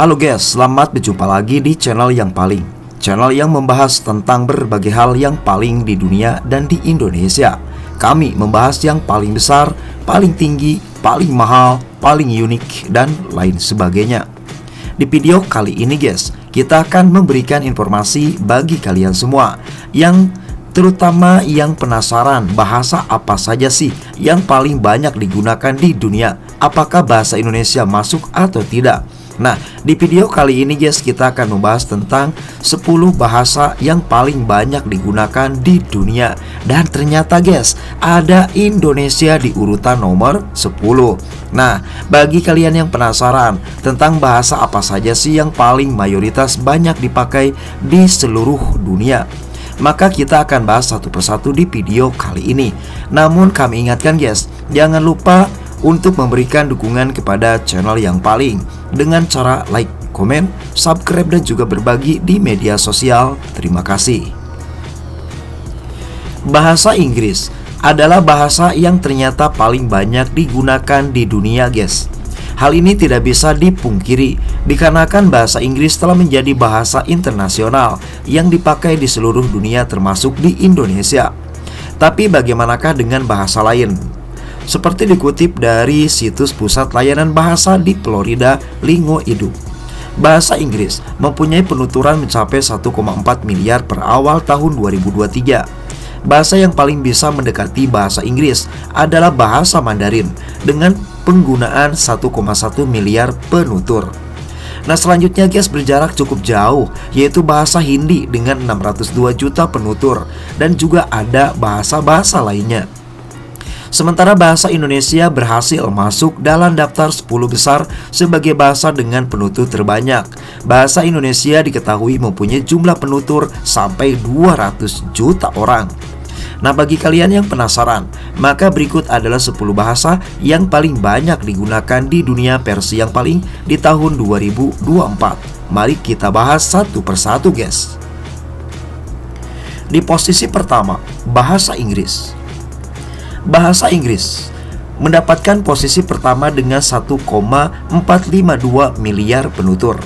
Halo guys, selamat berjumpa lagi di channel yang paling. Channel yang membahas tentang berbagai hal yang paling di dunia dan di Indonesia. Kami membahas yang paling besar, paling tinggi, paling mahal, paling unik, dan lain sebagainya. Di video kali ini guys, kita akan memberikan informasi bagi kalian semua yang terutama yang penasaran bahasa apa saja sih yang paling banyak digunakan di dunia. Apakah bahasa Indonesia masuk atau tidak? Nah, di video kali ini guys, kita akan membahas tentang 10 bahasa yang paling banyak digunakan di dunia. Dan ternyata guys, ada Indonesia di urutan nomor 10. Nah, bagi kalian yang penasaran tentang bahasa apa saja sih yang paling mayoritas banyak dipakai di seluruh dunia, maka kita akan bahas satu persatu di video kali ini. Namun kami ingatkan guys, jangan lupa untuk memberikan dukungan kepada channel yang paling dengan cara like, komen, subscribe, dan juga berbagi di media sosial. Terima kasih. Bahasa Inggris adalah bahasa yang ternyata paling banyak digunakan di dunia guys. Hal ini tidak bisa dipungkiri dikarenakan bahasa Inggris telah menjadi bahasa internasional yang dipakai di seluruh dunia termasuk di Indonesia. Tapi bagaimanakah dengan bahasa lain? Seperti dikutip dari situs pusat layanan bahasa di Florida, Lingoedu, bahasa Inggris mempunyai penuturan mencapai 1,4 miliar per awal tahun 2023. Bahasa yang paling bisa mendekati bahasa Inggris adalah bahasa Mandarin dengan penggunaan 1,1 miliar penutur. Nah, selanjutnya guys, berjarak cukup jauh, yaitu bahasa Hindi dengan 602 juta penutur, dan juga ada bahasa-bahasa lainnya. Sementara bahasa Indonesia berhasil masuk dalam daftar 10 besar sebagai bahasa dengan penutur terbanyak. Bahasa Indonesia diketahui mempunyai jumlah penutur sampai 200 juta orang. Nah, bagi kalian yang penasaran, maka berikut adalah 10 bahasa yang paling banyak digunakan di dunia versi yang paling di tahun 2024. Mari kita bahas satu persatu guys. Di posisi pertama, bahasa Inggris. Bahasa Inggris mendapatkan posisi pertama dengan 1,452 miliar penutur.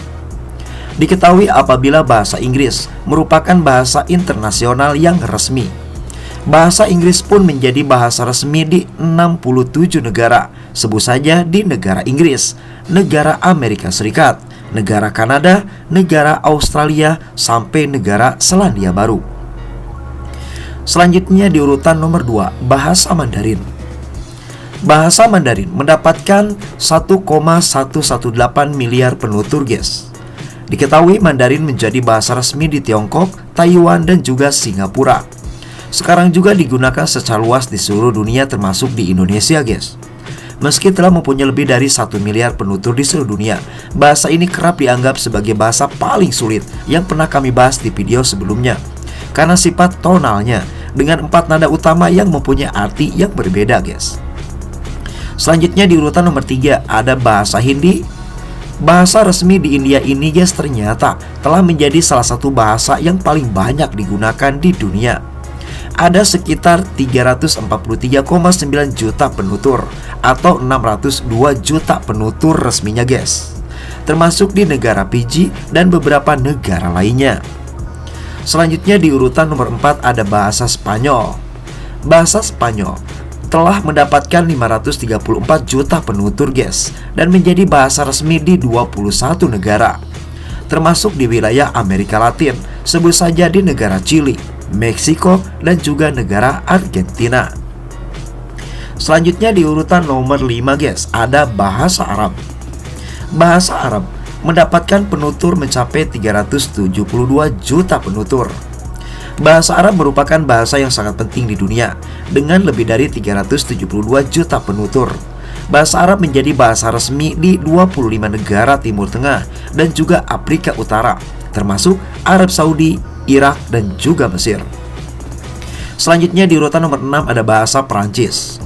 Diketahui apabila bahasa Inggris merupakan bahasa internasional yang resmi. Bahasa Inggris pun menjadi bahasa resmi di 67 negara. Sebut saja di negara Inggris, negara Amerika Serikat, negara Kanada, negara Australia, sampai negara Selandia Baru. Selanjutnya di urutan nomor 2, bahasa Mandarin. Bahasa Mandarin mendapatkan 1,118 miliar penutur guys. Diketahui Mandarin menjadi bahasa resmi di Tiongkok, Taiwan, dan juga Singapura. Sekarang juga digunakan secara luas di seluruh dunia termasuk di Indonesia guys. Meski telah mempunyai lebih dari 1 miliar penutur di seluruh dunia, bahasa ini kerap dianggap sebagai bahasa paling sulit yang pernah kami bahas di video sebelumnya, karena sifat tonalnya dengan 4 nada utama yang mempunyai arti yang berbeda guys. Selanjutnya di urutan nomor 3 ada bahasa Hindi. Bahasa resmi di India ini guys ternyata telah menjadi salah satu bahasa yang paling banyak digunakan di dunia. Ada sekitar 343,9 juta penutur atau 602 juta penutur resminya guys, termasuk di negara Fiji dan beberapa negara lainnya. Selanjutnya di urutan nomor 4 ada bahasa Spanyol. Bahasa Spanyol telah mendapatkan 534 juta penutur guys, dan menjadi bahasa resmi di 21 negara, termasuk di wilayah Amerika Latin. Sebut saja di negara Chili, Meksiko, dan juga negara Argentina. Selanjutnya di urutan nomor 5 guys, ada bahasa Arab. Bahasa Arab mendapatkan penutur mencapai 372 juta penutur. Bahasa Arab merupakan bahasa yang sangat penting di dunia dengan lebih dari 372 juta penutur. Bahasa Arab menjadi bahasa resmi di 25 negara Timur Tengah dan juga Afrika Utara, termasuk Arab Saudi, Irak, dan juga Mesir. Selanjutnya di urutan nomor 6 ada bahasa Prancis.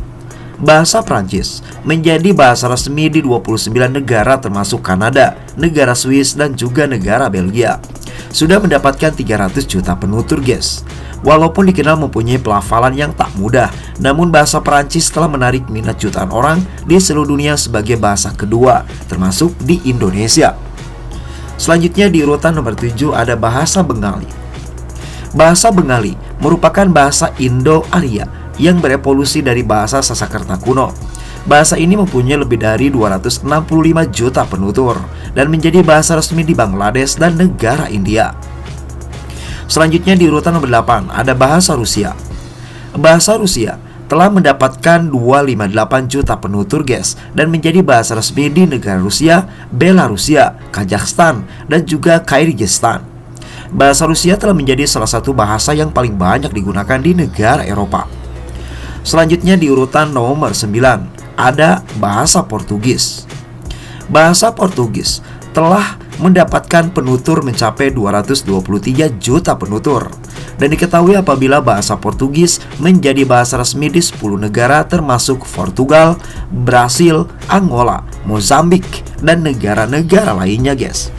Bahasa Prancis menjadi bahasa resmi di 29 negara termasuk Kanada, negara Swiss, dan juga negara Belgia. Sudah mendapatkan 300 juta penutur guys. Walaupun dikenal mempunyai pelafalan yang tak mudah, namun bahasa Prancis telah menarik minat jutaan orang di seluruh dunia sebagai bahasa kedua, termasuk di Indonesia. Selanjutnya di urutan nomor 7 ada bahasa Bengali. Bahasa Bengali merupakan bahasa Indo-Arya yang berevolusi dari bahasa Sanskerta kuno. Bahasa ini mempunyai lebih dari 265 juta penutur dan menjadi bahasa resmi di Bangladesh dan negara India. Selanjutnya di urutan nomor 8 ada bahasa Rusia. Bahasa Rusia telah mendapatkan 258 juta penutur guys, dan menjadi bahasa resmi di negara Rusia, Belarusia, Kazakhstan, dan juga Kyrgyzstan. Bahasa Rusia telah menjadi salah satu bahasa yang paling banyak digunakan di negara Eropa. Selanjutnya di urutan nomor 9 ada bahasa Portugis. Bahasa Portugis telah mendapatkan penutur mencapai 223 juta penutur. Dan diketahui apabila bahasa Portugis menjadi bahasa resmi di 10 negara termasuk Portugal, Brasil, Angola, Mozambik, dan negara-negara lainnya guys.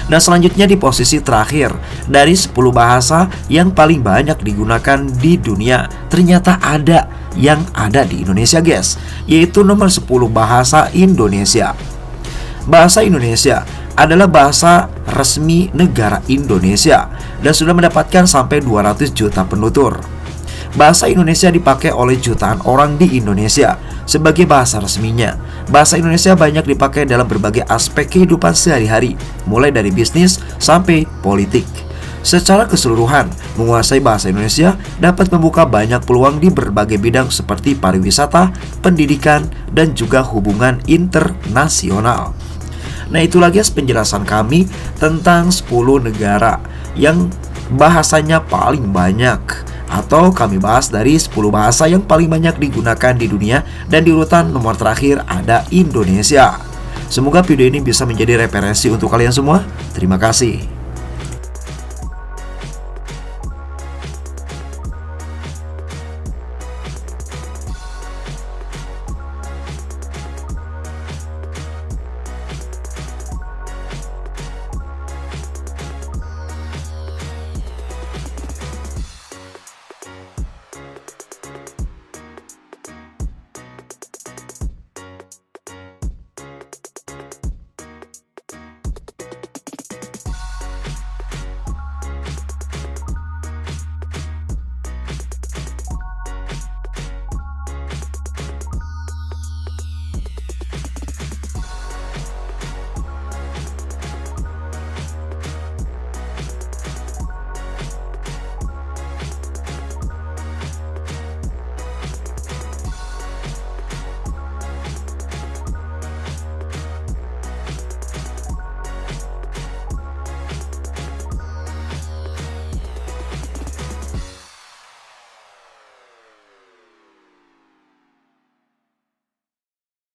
Nah selanjutnya di posisi terakhir dari 10 bahasa yang paling banyak digunakan di dunia, ternyata ada yang ada di Indonesia guys, yaitu nomor 10 bahasa Indonesia. Bahasa Indonesia adalah bahasa resmi negara Indonesia dan sudah mendapatkan sampai 200 juta penutur. Bahasa Indonesia dipakai oleh jutaan orang di Indonesia sebagai bahasa resminya. Bahasa Indonesia banyak dipakai dalam berbagai aspek kehidupan sehari-hari, mulai dari bisnis sampai politik. Secara keseluruhan, menguasai bahasa Indonesia dapat membuka banyak peluang di berbagai bidang seperti pariwisata, pendidikan, dan juga hubungan internasional. Nah itulah guys penjelasan kami tentang 10 negara yang bahasanya paling banyak, atau kami bahas dari 10 bahasa yang paling banyak digunakan di dunia, dan di urutan nomor terakhir ada Indonesia. Semoga video ini bisa menjadi referensi untuk kalian semua. Terima kasih.